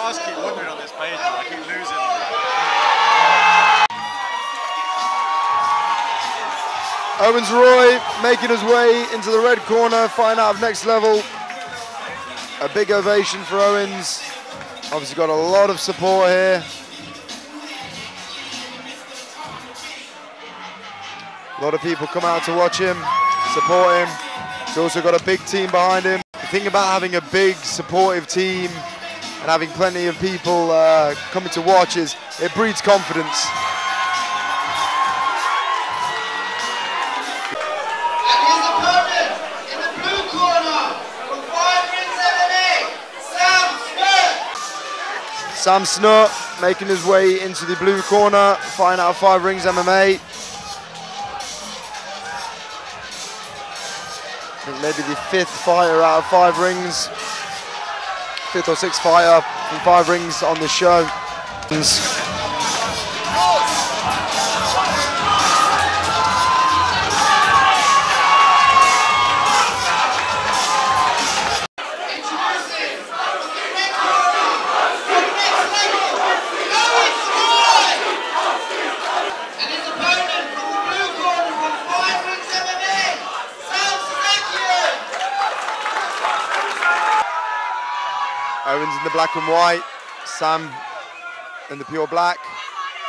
bars keep wandering on this page, I keep losing. Owens Roy making his way into the red corner, fighting out of Next Level. A big ovation for Owens. Obviously got a lot of support here. A lot of people come out to watch him, support him. He's also got a big team behind him. The thing about having a big supportive team and having plenty of people coming to watch is it breeds confidence. And his opponent in the blue corner from 5 rings MMA, Sam Snut making his way into the blue corner, fighting out of 5 rings MMA. I think maybe the 5th fighter out of 5 rings. 5th or 6th fighter from 5 rings on this show. Owens in the black and white, Sam in the pure black.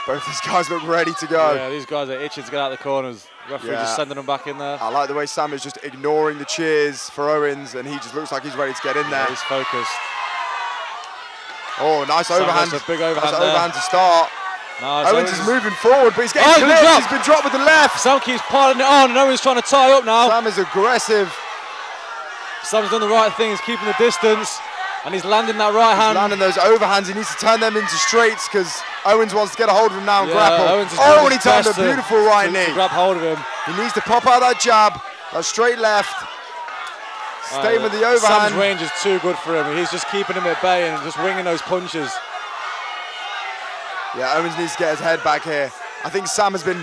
Both these guys look ready to go. Yeah, these guys are itching to get out of the corners. Referee just sending them back in there. I like the way Sam is just ignoring the cheers for Owens, and he just looks like he's ready to get in there. He's focused. Oh, nice overhand. A big overhand, nice overhand to start. Nice. Owens is moving forward, but he's getting clipped. He's been dropped with the left. Sam keeps piling it on, and Owens trying to tie up now. Sam is aggressive. Sam's done the right thing. He's keeping the distance. And he's landing that right hand. He's landing those overhands. He needs to turn them into straights because Owens wants to get a hold of him now and grapple. Owens and he turned a beautiful right knee. To grab hold of him. He needs to pop out that jab, that straight left. Stay with the overhand. Sam's range is too good for him. He's just keeping him at bay and just winging those punches. Yeah, Owens needs to get his head back here. I think Sam has been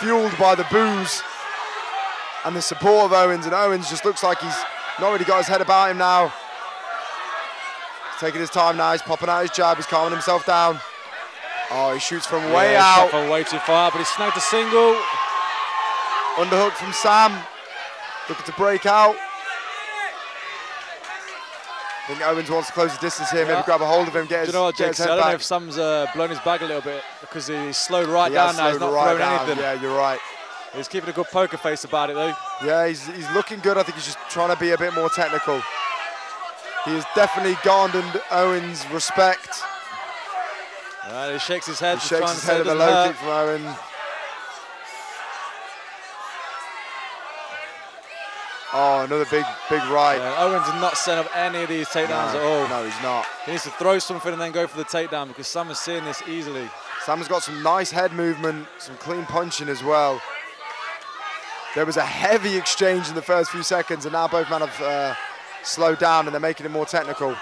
fueled by the boos and the support of Owens, and Owens just looks like he's not really got his head about him now. He's taking his time now, he's popping out his jab, he's calming himself down. Oh, he shoots from way out. From way too far, but he snagged a single. Underhook from Sam, looking to break out. I think Owens wants to close the distance here, maybe grab a hold of him, get his, you know what, get his head I don't back. know if Sam's blown his bag a little bit because he's slowed right down now, he's not throwing anything. Yeah, you're right. He's keeping a good poker face about it though. Yeah, he's looking good. I think he's just trying to be a bit more technical. He has definitely garnered Owens' respect. Right, he shakes his head. He shakes his head at the low kick from Owen. Oh, another big right. Yeah, Owens is not setting up any of these takedowns at all. No, he's not. He needs to throw something and then go for the takedown because Sam is seeing this easily. Sam has got some nice head movement, some clean punching as well. There was a heavy exchange in the first few seconds, and now both men have slowed down and they're making it more technical. And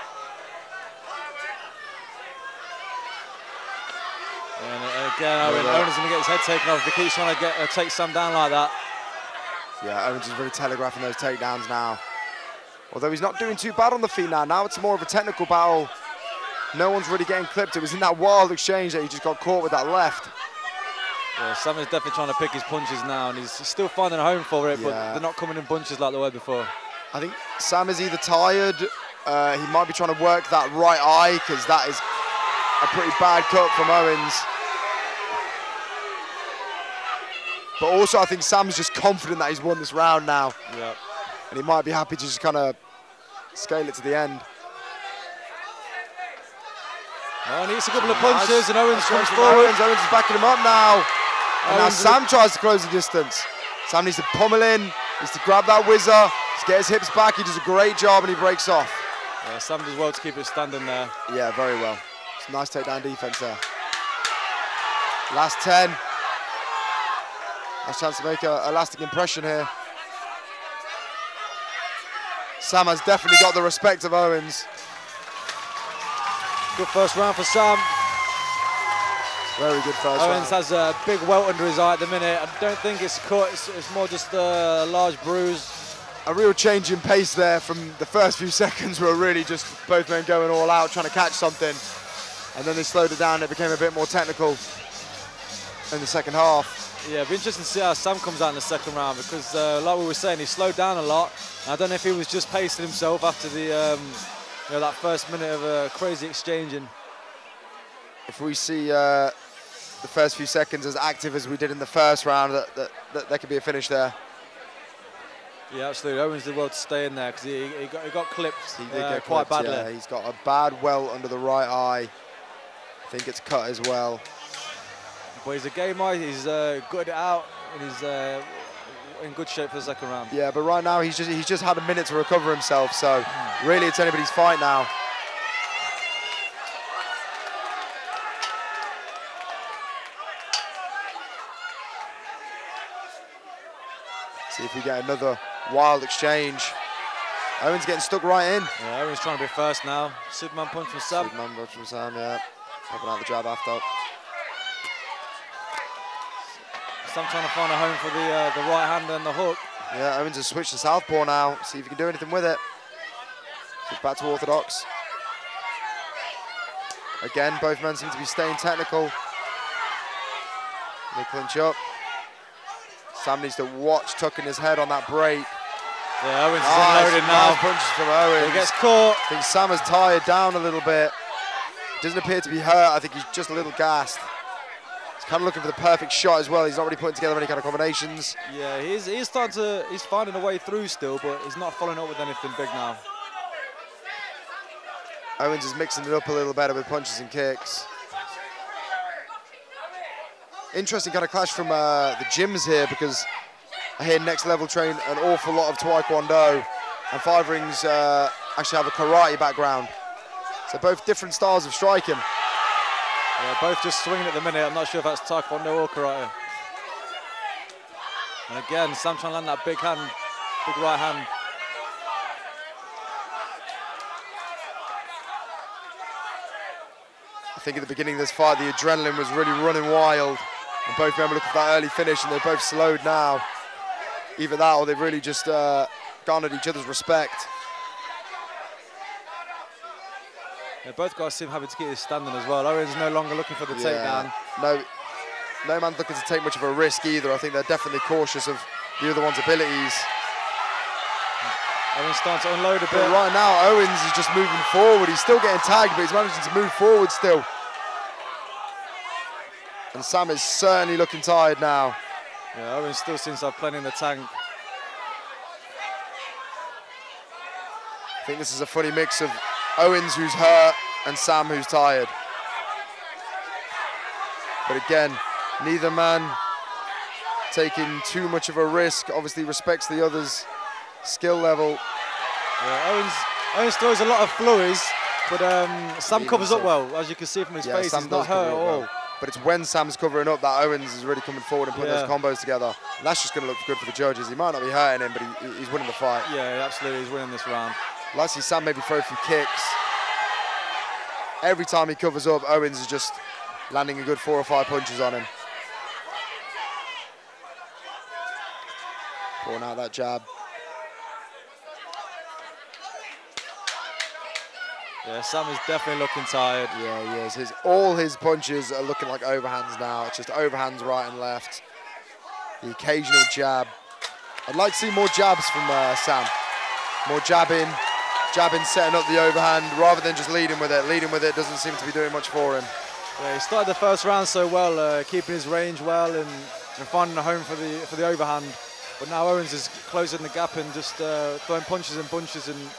again, Owens is going to get his head taken off if he keeps trying to take Sam down like that. Yeah, Owens is really telegraphing those takedowns now. Although he's not doing too bad on the feet now. Now it's more of a technical battle. No one's really getting clipped. It was in that wild exchange that he just got caught with that left. Yeah, Sam is definitely trying to pick his punches now, and he's still finding a home for it, but they're not coming in bunches like they were before. I think Sam is either tired, he might be trying to work that right eye, because that is a pretty bad cut from Owens. But also I think Sam's just confident that he's won this round now. Yeah. And he might be happy to just kind of scale it to the end. Oh, he needs a couple of punches, and Owens comes forward. Owens is backing him up now. And now Sam tries to close the distance. Sam needs to pummel in, needs to grab that whizzer, just get his hips back. He does a great job and he breaks off. Yeah, Sam does well to keep it standing there. Yeah, very well. It's a nice takedown defense there. Last 10. Nice chance to make a lasting impression here. Sam has definitely got the respect of Owens. Good first round for Sam. Very good first round. Owens has a big welt under his eye at the minute. I don't think it's cut, it's more just a large bruise. A real change in pace there from the first few seconds where really just both men going all out trying to catch something. and then they slowed it down. It became a bit more technical in the second half. Yeah, it'll be interesting to see how Sam comes out in the second round because, like we were saying, he slowed down a lot. I don't know if he was just pacing himself after the, that first minute of crazy exchanging. If we see the first few seconds as active as we did in the first round, that there could be a finish there. Yeah, absolutely. Owens did well to stay in there because he got clipped. He did get quite clipped, badly. Yeah. He's got a bad welt under the right eye. I think it's cut as well. But he's a gamer. He's gutted it out, and he's in good shape for the second round. Yeah, but right now he's just had a minute to recover himself. So really, it's anybody's fight now. See if we get another wild exchange. Owens getting stuck right in. Yeah, Owens trying to be first now. Superman punch from Sam. Superman punch from Sam, yeah. Popping out the jab after. Sam trying to find a home for the right hand and the hook. Yeah, Owens has switched to southpaw now. See if he can do anything with it. So back to orthodox. Again, both men seem to be staying technical. They clinch up. Sam needs to watch tucking his head on that break. Yeah, Owens is unloaded now. Nice punches from Owens. He gets caught. I think Sam has tired down a little bit. Doesn't appear to be hurt. I think he's just a little gassed. He's kind of looking for the perfect shot as well. He's not really putting together any kind of combinations. Yeah, he's finding a way through still, but he's not following up with anything big now. Owens is mixing it up a little better with punches and kicks. Interesting kind of clash from the gyms here because I hear Next Level train an awful lot of Taekwondo, and Five Rings actually have a karate background. So both different styles of striking. Yeah, both just swinging at the minute. I'm not sure if that's Taekwondo or karate. And again, Sam trying to land that big hand, big right hand. I think at the beginning of this fight, the adrenaline was really running wild. And both men were looking for that early finish, and they're both slowed now. Either that or they've really just garnered each other's respect. Yeah, both guys seem happy to keep this standing as well. Owens no longer looking for the takedown. No man's looking to take much of a risk either. I think they're definitely cautious of the other one's abilities. Owens starting to unload a bit. But right now, Owens is just moving forward. He's still getting tagged, but he's managing to move forward still. And Sam is certainly looking tired now. Yeah, Owens still seems to have plenty in the tank. I think this is a funny mix of Owens who's hurt and Sam who's tired. But again, neither man taking too much of a risk. Obviously respects the other's skill level. Yeah, Owens throws a lot of flurries, but Sam covers up well, as you can see from his face. Sam he's not hurt at all. well. But it's when Sam's covering up that Owens is really coming forward and putting those combos together. And that's just going to look good for the judges. He might not be hurting him, but he's winning the fight. Yeah, absolutely, he's winning this round. I'd like to see Sam maybe throw a few kicks. Every time he covers up, Owens is just landing a good 4 or 5 punches on him. Pulling out that jab. Yeah, Sam is definitely looking tired. Yeah, he is. All his punches are looking like overhands now. It's just overhands right and left. The occasional jab. I'd like to see more jabs from Sam. More jabbing, setting up the overhand, rather than just leading with it. Leading with it doesn't seem to be doing much for him. Yeah, he started the first round so well, keeping his range well and finding a home for the overhand. But now Owens is closing the gap and just throwing punches and bunches and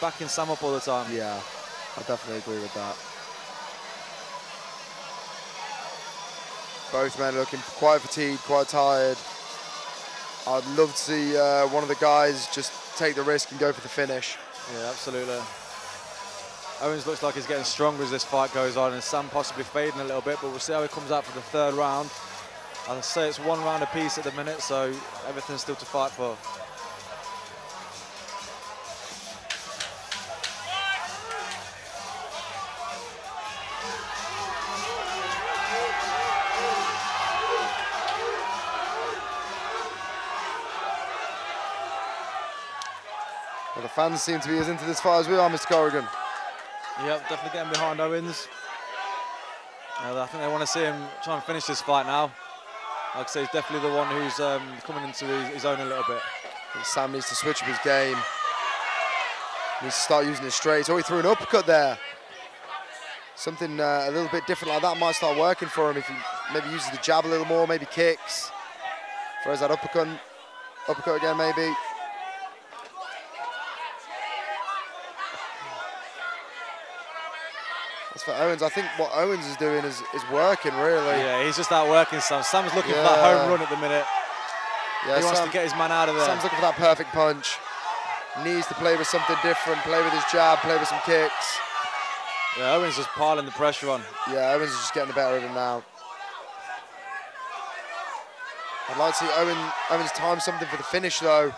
backing Sam up all the time. Yeah, I definitely agree with that. Both men looking quite fatigued, quite tired. I'd love to see one of the guys just take the risk and go for the finish. Yeah, absolutely. Owens looks like he's getting stronger as this fight goes on, and Sam possibly fading a little bit, but we'll see how he comes out for the third round. I'll say it's 1 round apiece at the minute, so everything's still to fight for. Well, the fans seem to be as into this fight as we are, Mr. Corrigan. Yep, definitely getting behind Owens. I think they want to see him try and finish this fight now. Like I say, he's definitely the one who's coming into his own a little bit. I think Sam needs to switch up his game. Needs to start using his straights. Oh, he threw an uppercut there. Something a little bit different like that might start working for him if he maybe uses the jab a little more, maybe kicks. Throws that uppercut again maybe. As for Owens, I think what Owens is doing is working really. Yeah, he's just outworking Sam. Sam's looking for that home run at the minute. Yeah, he wants to get his man out of there. Sam's looking for that perfect punch. Needs to play with something different, play with his jab, play with some kicks. Yeah, Owens just piling the pressure on. Yeah, Owens is just getting the better of him now. I'd like to see Owens time something for the finish though.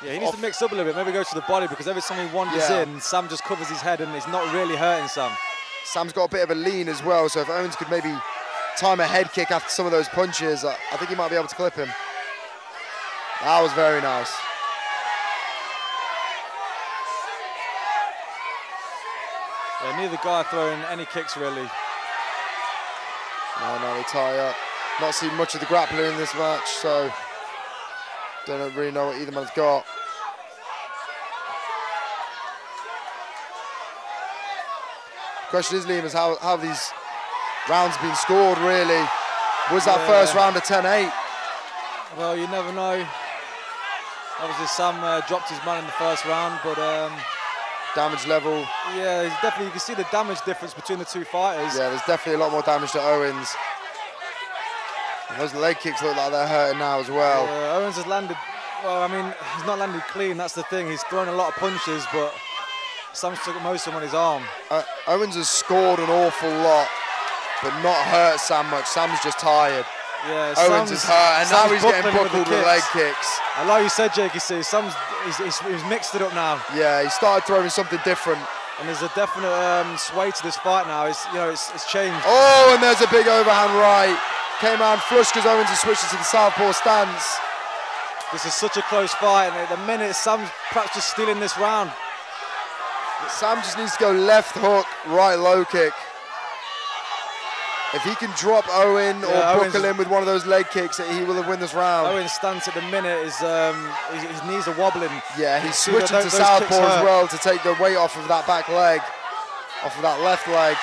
Yeah, he needs to mix up a little bit, maybe go to the body, because every time he wanders in, Sam just covers his head and it's not really hurting Sam. Sam's got a bit of a lean as well, so if Owens could maybe time a head kick after some of those punches, I think he might be able to clip him. That was very nice. Yeah, neither guy throwing any kicks really. No, they tie up. Not seen much of the grappler in this match, so don't really know what either man's got. Question is, Liam, is how have these rounds been scored really? Was that first round a 10-8? Well, you never know. Obviously Sam dropped his man in the first round, but damage level. Yeah, definitely you can see the damage difference between the two fighters. Yeah, there's definitely a lot more damage to Owens. And those leg kicks look like they're hurting now as well. Yeah, Owens has landed, well, I mean, he's not landed clean, that's the thing. He's thrown a lot of punches, but Sam's took most of them on his arm. Owens has scored an awful lot, but not hurt Sam much. Sam's just tired. Yeah, Owens is hurt, and now he's getting buckled with leg kicks. And like you said, Jake, Sam's he's mixed it up now. Yeah, he started throwing something different. And there's a definite sway to this fight now. It's changed. Oh, and there's a big overhand right. Came around flush because Owens has switched into the southpaw stance. This is such a close fight, and at the minute Sam's perhaps just stealing this round. Sam just needs to go left hook, right low kick. If he can drop Owen or buckle him with one of those leg kicks, he will have won this round. Owen's stance at the minute is his knees are wobbling. Yeah, he's switching to southpaw as well to take the weight off of that back leg, off of that left leg.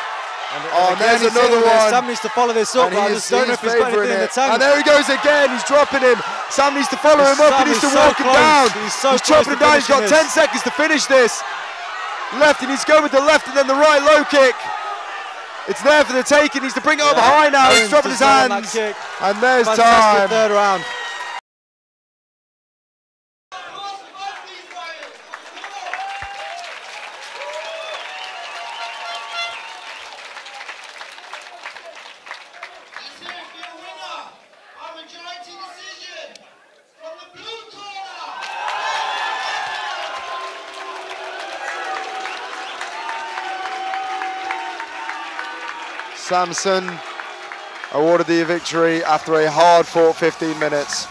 And there's another one. Sam needs to follow this up. I just don't know if he's got anything in the tank. And there he goes again. He's dropping him. Sam needs to follow him up. He needs to walk him down. He's chopping him down. He's got 10 seconds to finish this. Left, he needs to go with the left and then the right low kick. It's there for the take. He needs to bring it up high now. He's dropping his hands. And there's time. Third round. Samson awarded the victory after a hard-fought 15 minutes.